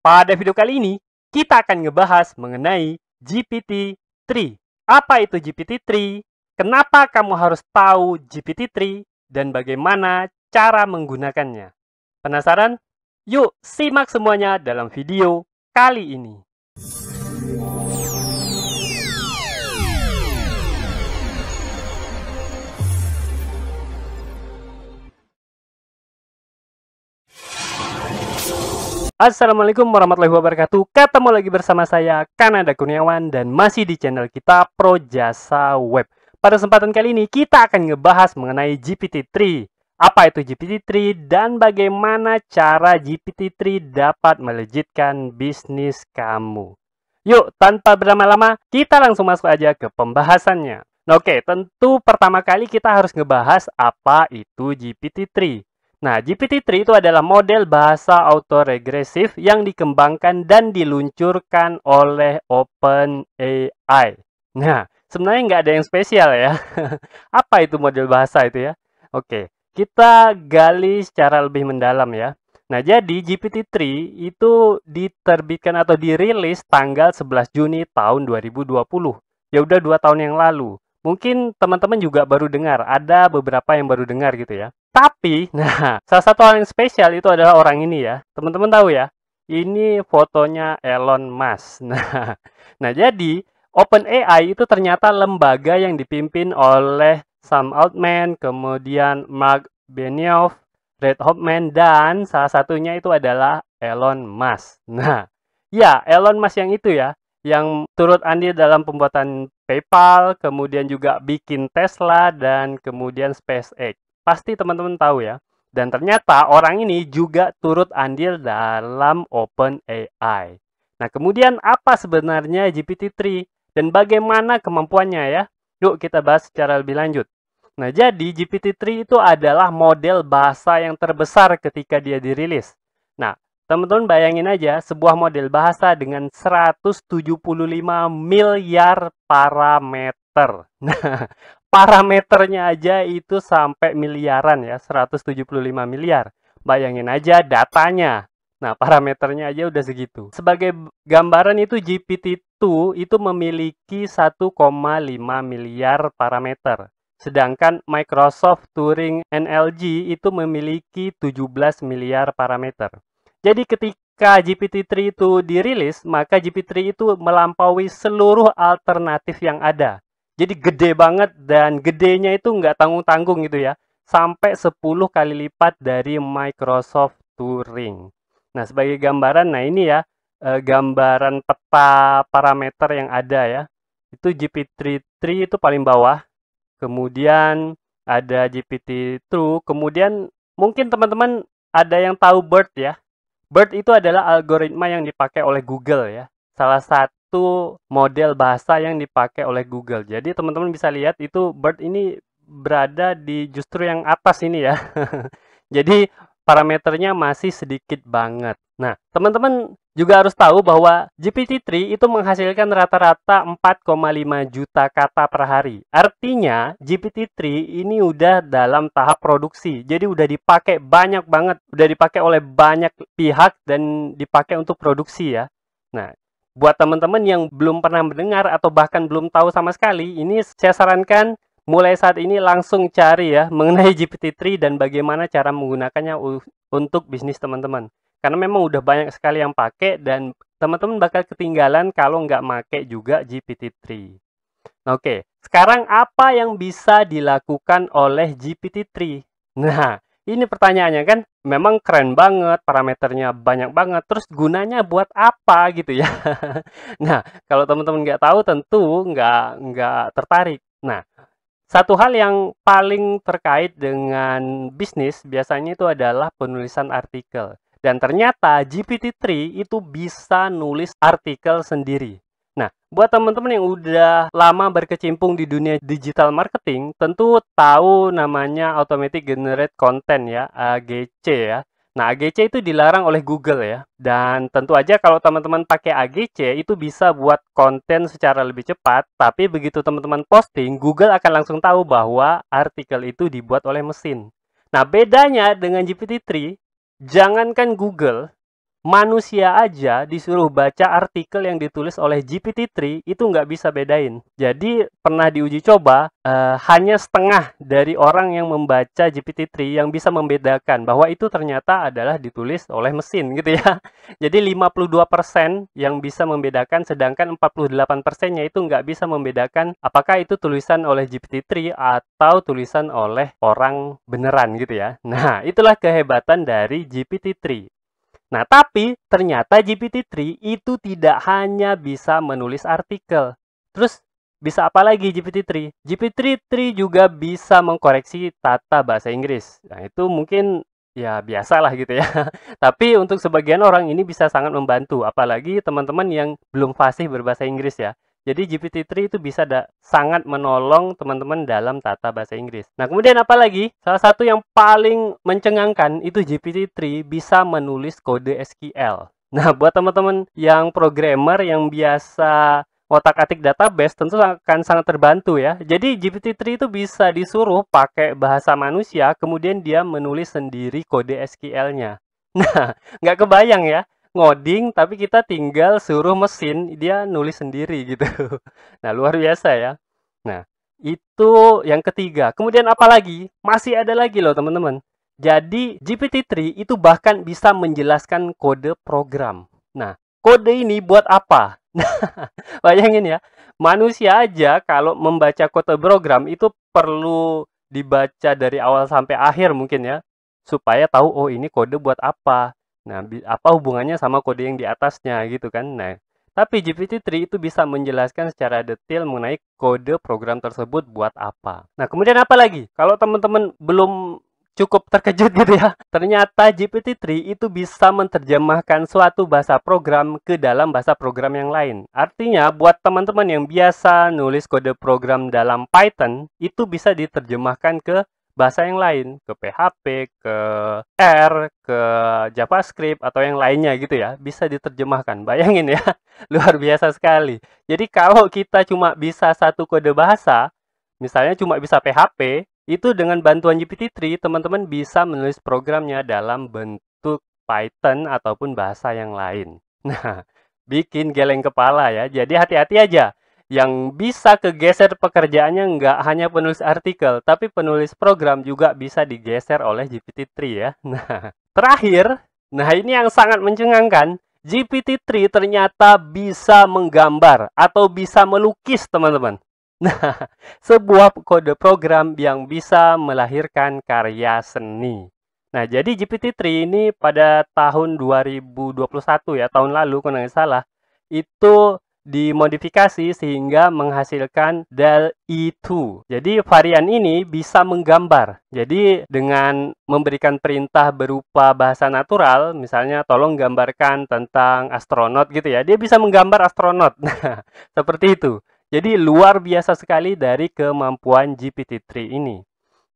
Pada video kali ini, kita akan ngebahas mengenai GPT-3. Apa itu GPT-3? Kenapa kamu harus tahu GPT-3? Dan bagaimana cara menggunakannya? Penasaran? Yuk, simak semuanya dalam video kali ini. Assalamualaikum warahmatullahi wabarakatuh. Ketemu lagi bersama saya, Kanada Kurniawan, dan masih di channel kita Pro Jasa Web. Pada kesempatan kali ini kita akan ngebahas mengenai GPT-3. Apa itu GPT-3 dan bagaimana cara GPT-3 dapat melejitkan bisnis kamu. Yuk, tanpa berlama-lama, kita langsung masuk aja ke pembahasannya. Oke, tentu pertama kali kita harus ngebahas apa itu GPT-3. Nah, GPT-3 itu adalah model bahasa autoregresif yang dikembangkan dan diluncurkan oleh OpenAI. Nah, sebenarnya nggak ada yang spesial ya. Apa itu model bahasa itu ya? Oke, kita gali secara lebih mendalam ya. Nah, jadi GPT-3 itu diterbitkan atau dirilis tanggal 11 Juni tahun 2020. Ya udah 2 tahun yang lalu. Mungkin teman-teman juga baru dengar, ada beberapa yang baru dengar gitu ya. Tapi, nah, salah satu hal yang spesial itu adalah orang ini ya. Teman-teman tahu ya, ini fotonya Elon Musk. Nah, jadi OpenAI itu ternyata lembaga yang dipimpin oleh Sam Altman, kemudian Mark Benioff, Reid Hoffman, dan salah satunya itu adalah Elon Musk. Nah, ya Elon Musk yang itu ya, yang turut andil dalam pembuatan PayPal, kemudian juga bikin Tesla, dan kemudian SpaceX. Pasti teman-teman tahu ya. Dan ternyata orang ini juga turut andil dalam OpenAI. Nah, kemudian apa sebenarnya GPT-3 dan bagaimana kemampuannya ya? Yuk kita bahas secara lebih lanjut. Nah, jadi GPT-3 itu adalah model bahasa yang terbesar ketika dia dirilis. Nah, teman-teman bayangin aja sebuah model bahasa dengan 175 miliar parameter. Nah, parameternya aja itu sampai miliaran ya, 175 miliar. Bayangin aja datanya. Nah, parameternya aja udah segitu. Sebagai gambaran itu GPT-2 itu memiliki 1,5 miliar parameter. Sedangkan Microsoft Turing NLG itu memiliki 17 miliar parameter. Jadi ketika GPT-3 itu dirilis, maka GPT-3 itu melampaui seluruh alternatif yang ada. Jadi gede banget dan gedenya itu nggak tanggung-tanggung gitu ya. Sampai 10 kali lipat dari Microsoft Turing. Nah, sebagai gambaran, nah ini ya, gambaran peta parameter yang ada ya. Itu GPT-3 itu paling bawah. Kemudian ada GPT-2. Kemudian mungkin teman-teman ada yang tahu BERT ya. BERT itu adalah algoritma yang dipakai oleh Google ya. Salah satu model bahasa yang dipakai oleh Google. Jadi teman-teman bisa lihat itu BERT ini berada di justru yang atas ini ya. Jadi parameternya masih sedikit banget. Nah, teman-teman juga harus tahu bahwa GPT-3 itu menghasilkan rata-rata 4,5 juta kata per hari. Artinya, GPT-3 ini udah dalam tahap produksi. Jadi udah dipakai banyak banget, udah dipakai oleh banyak pihak dan dipakai untuk produksi ya. Nah, buat teman-teman yang belum pernah mendengar atau bahkan belum tahu sama sekali, ini saya sarankan mulai saat ini langsung cari ya mengenai GPT-3 dan bagaimana cara menggunakannya untuk bisnis teman-teman. Karena memang udah banyak sekali yang pakai dan teman-teman bakal ketinggalan kalau nggak make juga GPT-3. Oke, sekarang apa yang bisa dilakukan oleh GPT-3? Nah, ini pertanyaannya kan, memang keren banget, parameternya banyak banget, terus gunanya buat apa gitu ya? Nah, kalau teman-teman nggak tahu tentu nggak tertarik. Nah, satu hal yang paling terkait dengan bisnis biasanya itu adalah penulisan artikel. Dan ternyata GPT-3 itu bisa nulis artikel sendiri. Nah, buat teman-teman yang udah lama berkecimpung di dunia digital marketing, tentu tahu namanya Automatic Generate Content ya, AGC ya. Nah, AGC itu dilarang oleh Google ya. Dan tentu aja kalau teman-teman pakai AGC itu bisa buat konten secara lebih cepat, tapi begitu teman-teman posting, Google akan langsung tahu bahwa artikel itu dibuat oleh mesin. Nah, bedanya dengan GPT-3, jangankan Google, manusia aja disuruh baca artikel yang ditulis oleh GPT-3 itu nggak bisa bedain. Jadi pernah diuji coba, hanya setengah dari orang yang membaca GPT-3 yang bisa membedakan bahwa itu ternyata adalah ditulis oleh mesin gitu ya. Jadi 52% yang bisa membedakan, sedangkan 48%-nya itu nggak bisa membedakan apakah itu tulisan oleh GPT-3 atau tulisan oleh orang beneran gitu ya. Nah, itulah kehebatan dari GPT-3. Nah, tapi ternyata GPT-3 itu tidak hanya bisa menulis artikel. Terus bisa apa lagi GPT-3? GPT-3 juga bisa mengkoreksi tata bahasa Inggris. Nah, itu mungkin ya biasalah gitu ya. Tapi untuk sebagian orang ini bisa sangat membantu, apalagi teman-teman yang belum fasih berbahasa Inggris ya. Jadi GPT-3 itu bisa sangat menolong teman-teman dalam tata bahasa Inggris. Nah, kemudian apa lagi? Salah satu yang paling mencengangkan itu GPT-3 bisa menulis kode SQL. Nah, buat teman-teman yang programmer yang biasa otak-atik database tentu akan sangat terbantu ya. Jadi GPT-3 itu bisa disuruh pakai bahasa manusia, kemudian dia menulis sendiri kode SQL-nya. Nah, nggak kebayang ya, ngoding tapi kita tinggal suruh mesin dia nulis sendiri gitu. Nah, luar biasa ya. Nah, itu yang ketiga. Kemudian apa lagi? Masih ada lagi loh teman-teman. Jadi GPT-3 itu bahkan bisa menjelaskan kode program. Nah, kode ini buat apa? Bayangin ya, manusia aja kalau membaca kode program itu perlu dibaca dari awal sampai akhir mungkin ya, supaya tahu oh ini kode buat apa. Nah, apa hubungannya sama kode yang di atasnya gitu kan. Nah, tapi GPT-3 itu bisa menjelaskan secara detail mengenai kode program tersebut buat apa. Nah, kemudian apa lagi? Kalau teman-teman belum cukup terkejut gitu ya, ternyata GPT-3 itu bisa menerjemahkan suatu bahasa program ke dalam bahasa program yang lain. Artinya, buat teman-teman yang biasa nulis kode program dalam Python, itu bisa diterjemahkan ke bahasa yang lain, ke PHP, ke R, ke JavaScript, atau yang lainnya gitu ya, bisa diterjemahkan. Bayangin ya, luar biasa sekali. Jadi kalau kita cuma bisa satu kode bahasa, misalnya cuma bisa PHP, itu dengan bantuan GPT-3, teman-teman bisa menulis programnya dalam bentuk Python ataupun bahasa yang lain. Nah, bikin geleng kepala ya. Jadi hati-hati aja. Yang bisa kegeser pekerjaannya nggak hanya penulis artikel, tapi penulis program juga bisa digeser oleh GPT-3 ya. Nah, terakhir, nah ini yang sangat mencengangkan, GPT-3 ternyata bisa menggambar atau bisa melukis, teman-teman. Nah, sebuah kode program yang bisa melahirkan karya seni. Nah, jadi GPT-3 ini pada tahun 2021 ya, tahun lalu kalau nggak salah, itu dimodifikasi sehingga menghasilkan DALL-E 2. Jadi varian ini bisa menggambar. Jadi dengan memberikan perintah berupa bahasa natural, misalnya tolong gambarkan tentang astronot gitu ya, dia bisa menggambar astronot. Nah, seperti itu. Jadi luar biasa sekali dari kemampuan GPT-3 ini.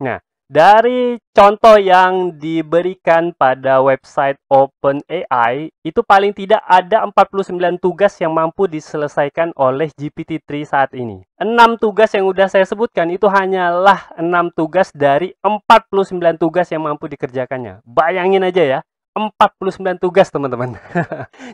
Nah, dari contoh yang diberikan pada website OpenAI, itu paling tidak ada 49 tugas yang mampu diselesaikan oleh GPT-3 saat ini. 6 tugas yang sudah saya sebutkan itu hanyalah 6 tugas dari 49 tugas yang mampu dikerjakannya. Bayangin aja ya, 49 tugas teman-teman.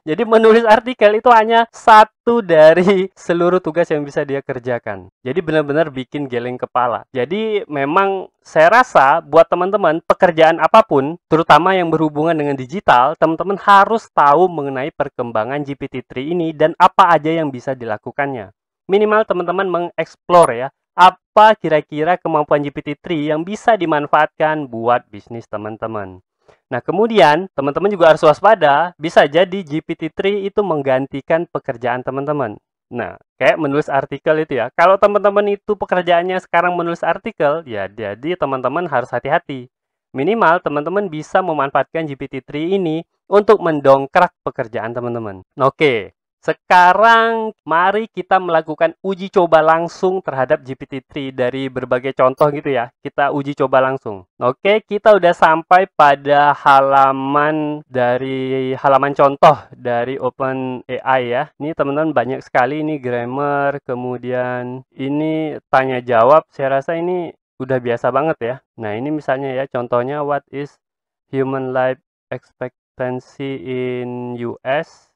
Jadi menulis artikel itu hanya satu dari seluruh tugas yang bisa dia kerjakan. Jadi benar-benar bikin geleng kepala. Jadi memang saya rasa buat teman-teman pekerjaan apapun, terutama yang berhubungan dengan digital, teman-teman harus tahu mengenai perkembangan GPT-3 ini dan apa aja yang bisa dilakukannya. Minimal teman-teman mengeksplor ya, apa kira-kira kemampuan GPT-3 yang bisa dimanfaatkan buat bisnis teman-teman. Nah, kemudian teman-teman juga harus waspada, bisa jadi GPT-3 itu menggantikan pekerjaan teman-teman. Nah, kayak menulis artikel itu ya. Kalau teman-teman itu pekerjaannya sekarang menulis artikel, ya jadi teman-teman harus hati-hati. Minimal teman-teman bisa memanfaatkan GPT-3 ini untuk mendongkrak pekerjaan teman-teman. Oke, sekarang mari kita melakukan uji coba langsung terhadap GPT-3 dari berbagai contoh gitu ya. Kita uji coba langsung. Oke, kita udah sampai pada halaman contoh dari OpenAI ya. Ini teman-teman banyak sekali ini grammar, kemudian ini tanya jawab. Saya rasa ini udah biasa banget ya. Nah, ini misalnya ya contohnya what is human life expectancy expectancy in US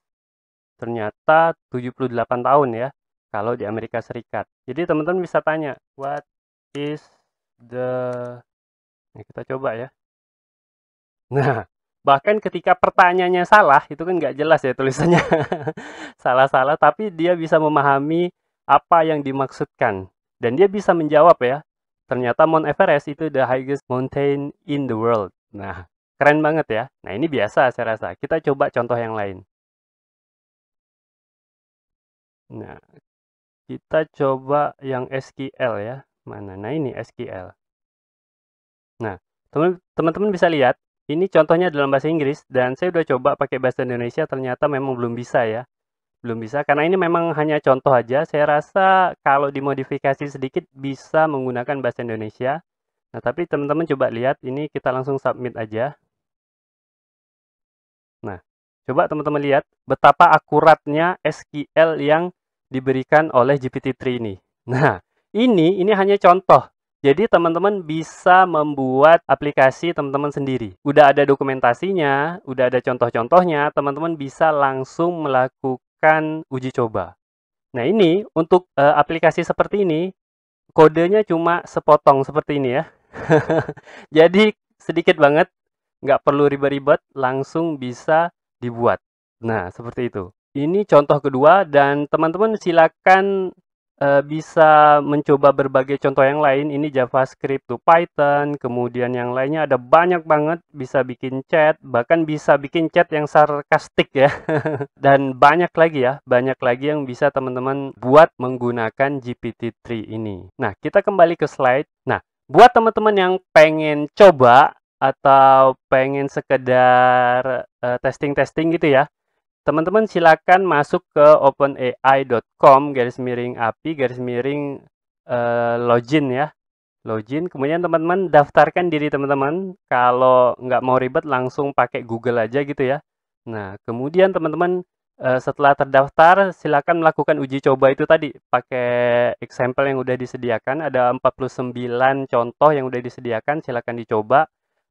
ternyata 78 tahun ya, kalau di Amerika Serikat. Jadi teman-teman bisa tanya, what is the... Nah, kita coba ya. Nah, bahkan ketika pertanyaannya salah, itu kan nggak jelas ya tulisannya. Salah-salah, tapi dia bisa memahami apa yang dimaksudkan. Dan dia bisa menjawab ya. Ternyata Mount Everest itu the highest mountain in the world. Nah, keren banget ya. Nah, ini biasa saya rasa. Kita coba contoh yang lain. Nah, kita coba yang SQL ya. Mana? Nah, ini SQL. Nah, teman-teman bisa lihat, ini contohnya dalam bahasa Inggris, dan saya udah coba pakai bahasa Indonesia, ternyata memang belum bisa ya. Belum bisa, karena ini memang hanya contoh aja. Saya rasa kalau dimodifikasi sedikit bisa menggunakan bahasa Indonesia. Nah, tapi teman-teman coba lihat, ini kita langsung submit aja. Nah, coba teman-teman lihat betapa akuratnya SQL yang diberikan oleh GPT-3 ini. Nah, ini hanya contoh. Jadi teman-teman bisa membuat aplikasi teman-teman sendiri. Udah ada dokumentasinya, udah ada contoh-contohnya, teman-teman bisa langsung melakukan uji coba. Nah, ini untuk aplikasi seperti ini, kodenya cuma sepotong seperti ini ya. Jadi sedikit banget, nggak perlu ribet-ribet, langsung bisa dibuat. Nah, seperti itu. Ini contoh kedua, dan teman-teman silakan bisa mencoba berbagai contoh yang lain. Ini JavaScript to Python, kemudian yang lainnya ada banyak banget. Bisa bikin chat, bahkan bisa bikin chat yang sarkastik ya. Dan banyak lagi ya, banyak lagi yang bisa teman-teman buat menggunakan GPT-3 ini. Nah, kita kembali ke slide. Nah, buat teman-teman yang pengen coba atau pengen sekedar testing-testing gitu ya, teman-teman silakan masuk ke openai.com/API/login ya. Login, kemudian teman-teman daftarkan diri teman-teman. Kalau nggak mau ribet, langsung pakai Google aja gitu ya. Nah, kemudian teman-teman setelah terdaftar, silakan melakukan uji coba itu tadi. Pakai example yang udah disediakan, ada 49 contoh yang udah disediakan, silakan dicoba.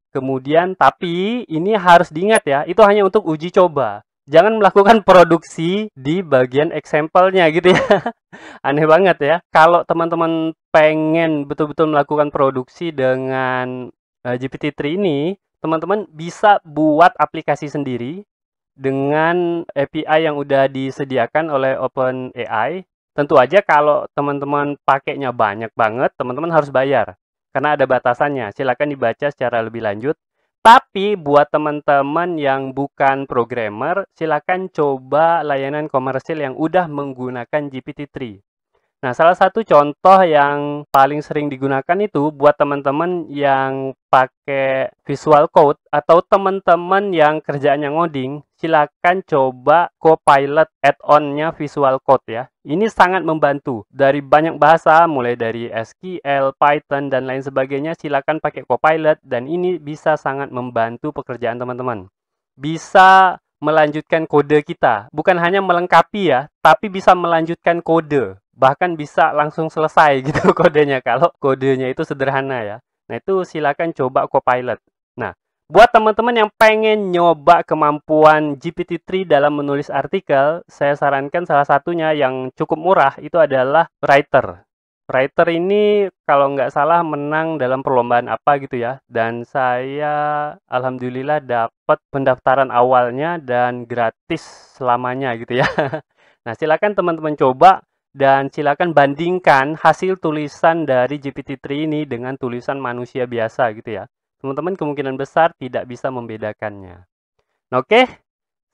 Kemudian, tapi ini harus diingat ya, itu hanya untuk uji coba. Jangan melakukan produksi di bagian example-nya gitu ya. Aneh banget ya. Kalau teman-teman pengen betul-betul melakukan produksi dengan GPT-3 ini, teman-teman bisa buat aplikasi sendiri dengan API yang udah disediakan oleh OpenAI. Tentu aja kalau teman-teman pakainya banyak banget, teman-teman harus bayar. Karena ada batasannya. Silakan dibaca secara lebih lanjut. Tapi buat teman-teman yang bukan programmer, silakan coba layanan komersil yang udah menggunakan GPT-3. Nah, salah satu contoh yang paling sering digunakan itu buat teman-teman yang pakai Visual Code atau teman-teman yang kerjaannya ngoding, silakan coba Copilot add-on-nya Visual Code ya. Ini sangat membantu. Dari banyak bahasa, mulai dari SQL, Python, dan lain sebagainya, silakan pakai Copilot, dan ini bisa sangat membantu pekerjaan teman-teman. Bisa melanjutkan kode kita. Bukan hanya melengkapi ya, tapi bisa melanjutkan kode. Bahkan bisa langsung selesai gitu kodenya kalau kodenya itu sederhana ya. Nah, itu silakan coba Copilot. Nah, buat teman-teman yang pengen nyoba kemampuan GPT-3 dalam menulis artikel, saya sarankan salah satunya yang cukup murah itu adalah Writer. Writer ini kalau nggak salah menang dalam perlombaan apa gitu ya. Dan saya alhamdulillah dapat pendaftaran awalnya dan gratis selamanya gitu ya. Nah, silakan teman-teman coba. Dan silakan bandingkan hasil tulisan dari GPT-3 ini dengan tulisan manusia biasa gitu ya. Teman-teman kemungkinan besar tidak bisa membedakannya. Nah, oke,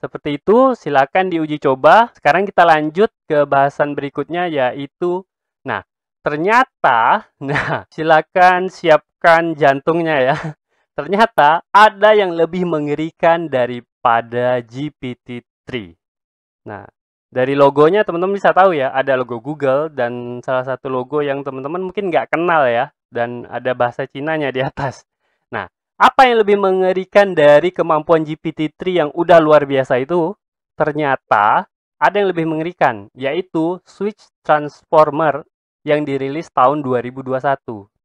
seperti itu. Silakan diuji coba. Sekarang kita lanjut ke bahasan berikutnya yaitu, nah, ternyata, silakan siapkan jantungnya ya. Ternyata ada yang lebih mengerikan daripada GPT-3. Nah, dari logonya teman-teman bisa tahu ya, ada logo Google dan salah satu logo yang teman-teman mungkin nggak kenal ya, dan ada bahasa Cinanya di atas. Nah, apa yang lebih mengerikan dari kemampuan GPT-3 yang udah luar biasa itu? Ternyata ada yang lebih mengerikan, yaitu Switch Transformer yang dirilis tahun 2021.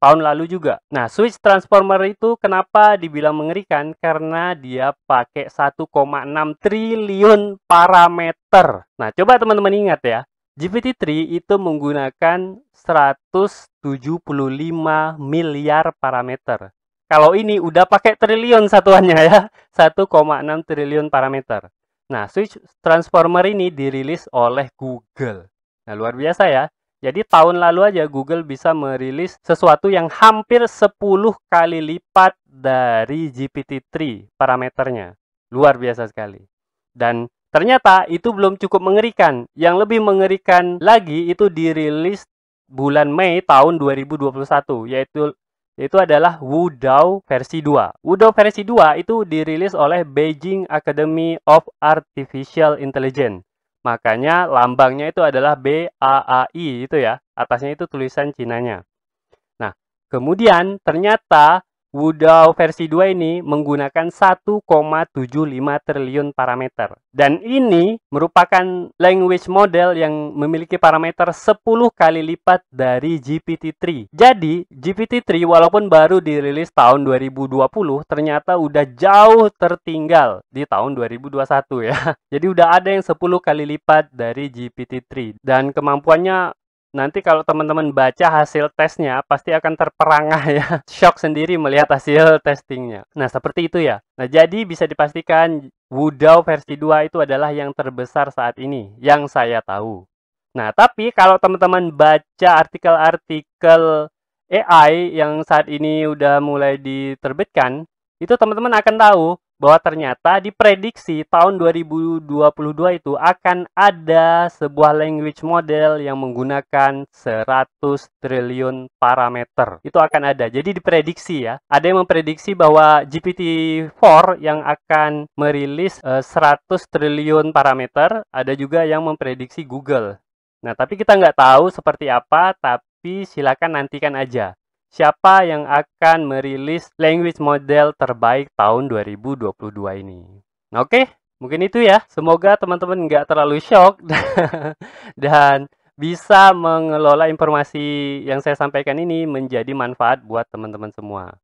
tahun lalu juga. Nah, switch transformer itu kenapa dibilang mengerikan? Karena dia pakai 1,6 triliun parameter. Nah, coba teman-teman ingat ya, GPT-3 itu menggunakan 175 miliar parameter. Kalau ini udah pakai triliun satuannya ya, 1,6 triliun parameter. Nah, switch transformer ini dirilis oleh Google. Nah, luar biasa ya. Jadi tahun lalu aja Google bisa merilis sesuatu yang hampir 10 kali lipat dari GPT-3 parameternya. Luar biasa sekali. Dan ternyata itu belum cukup mengerikan. Yang lebih mengerikan lagi itu dirilis bulan Mei tahun 2021, yaitu adalah Wudao versi 2. Wudao versi 2 itu dirilis oleh Beijing Academy of Artificial Intelligence. Makanya lambangnya itu adalah BAAI itu ya. Atasnya itu tulisan Cinanya. Nah, kemudian ternyata Wudao versi 2 ini menggunakan 1,75 triliun parameter. Dan ini merupakan language model yang memiliki parameter 10 kali lipat dari GPT-3. Jadi, GPT-3 walaupun baru dirilis tahun 2020, ternyata udah jauh tertinggal di tahun 2021 ya. Jadi udah ada yang 10 kali lipat dari GPT-3. Dan kemampuannya nanti kalau teman-teman baca hasil tesnya, pasti akan terperangah ya. Shock sendiri melihat hasil testingnya. Nah, seperti itu ya. Nah, jadi bisa dipastikan Wudao versi 2 itu adalah yang terbesar saat ini, yang saya tahu. Nah, tapi kalau teman-teman baca artikel-artikel AI yang saat ini udah mulai diterbitkan, itu teman-teman akan tahu bahwa ternyata diprediksi tahun 2022 itu akan ada sebuah language model yang menggunakan 100 triliun parameter. Itu akan ada. Jadi diprediksi ya. Ada yang memprediksi bahwa GPT-4 yang akan merilis 100 triliun parameter. Ada juga yang memprediksi Google. Nah, tapi kita nggak tahu seperti apa, tapi silakan nantikan aja. Siapa yang akan merilis language model terbaik tahun 2022 ini. Oke, mungkin itu ya. Semoga teman-teman nggak terlalu shock dan bisa mengelola informasi yang saya sampaikan ini menjadi manfaat buat teman-teman semua.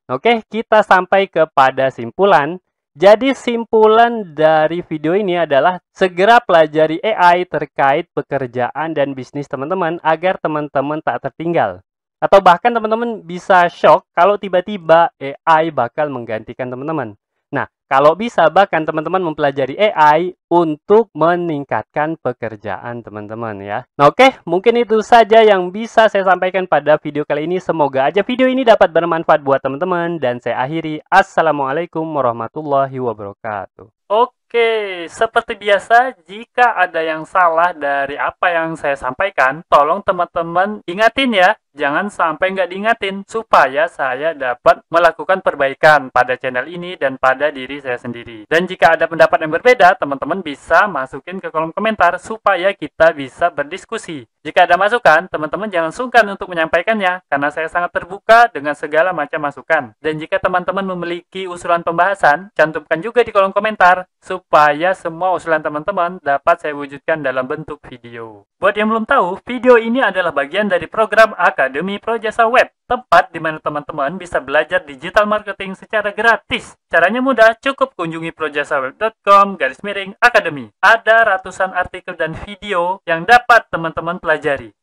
Oke, kita sampai kepada simpulan. Jadi simpulan dari video ini adalah segera pelajari AI terkait pekerjaan dan bisnis teman-teman agar teman-teman tak tertinggal. Atau bahkan teman-teman bisa shock kalau tiba-tiba AI bakal menggantikan teman-teman. Nah, kalau bisa bahkan teman-teman mempelajari AI untuk meningkatkan pekerjaan teman-teman ya. Nah, oke, mungkin itu saja yang bisa saya sampaikan pada video kali ini. Semoga aja video ini dapat bermanfaat buat teman-teman. Dan saya akhiri. Assalamualaikum warahmatullahi wabarakatuh. Oke, seperti biasa, jika ada yang salah dari apa yang saya sampaikan, tolong teman-teman ingatin ya. Jangan sampai nggak diingatin, supaya saya dapat melakukan perbaikan pada channel ini dan pada diri saya sendiri. Dan jika ada pendapat yang berbeda, teman-teman bisa masukin ke kolom komentar, supaya kita bisa berdiskusi. Jika ada masukan, teman-teman jangan sungkan untuk menyampaikannya, karena saya sangat terbuka dengan segala macam masukan. Dan jika teman-teman memiliki usulan pembahasan, cantumkan juga di kolom komentar, supaya semua usulan teman-teman dapat saya wujudkan dalam bentuk video. Buat yang belum tahu, video ini adalah bagian dari program Akademi Projasa Web, tempat di mana teman-teman bisa belajar digital marketing secara gratis. Caranya mudah, cukup kunjungi projasaweb.com/academy. Ada ratusan artikel dan video yang dapat teman-teman pelajari.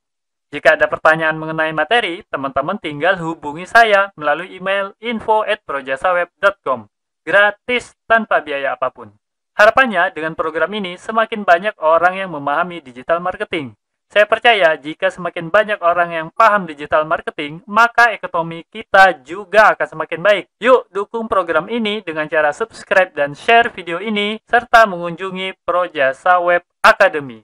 Jika ada pertanyaan mengenai materi, teman-teman tinggal hubungi saya melalui email info@projasaweb.com. Gratis tanpa biaya apapun. Harapannya dengan program ini semakin banyak orang yang memahami digital marketing. Saya percaya jika semakin banyak orang yang paham digital marketing, maka ekonomi kita juga akan semakin baik. Yuk dukung program ini dengan cara subscribe dan share video ini, serta mengunjungi Projasa Web Academy.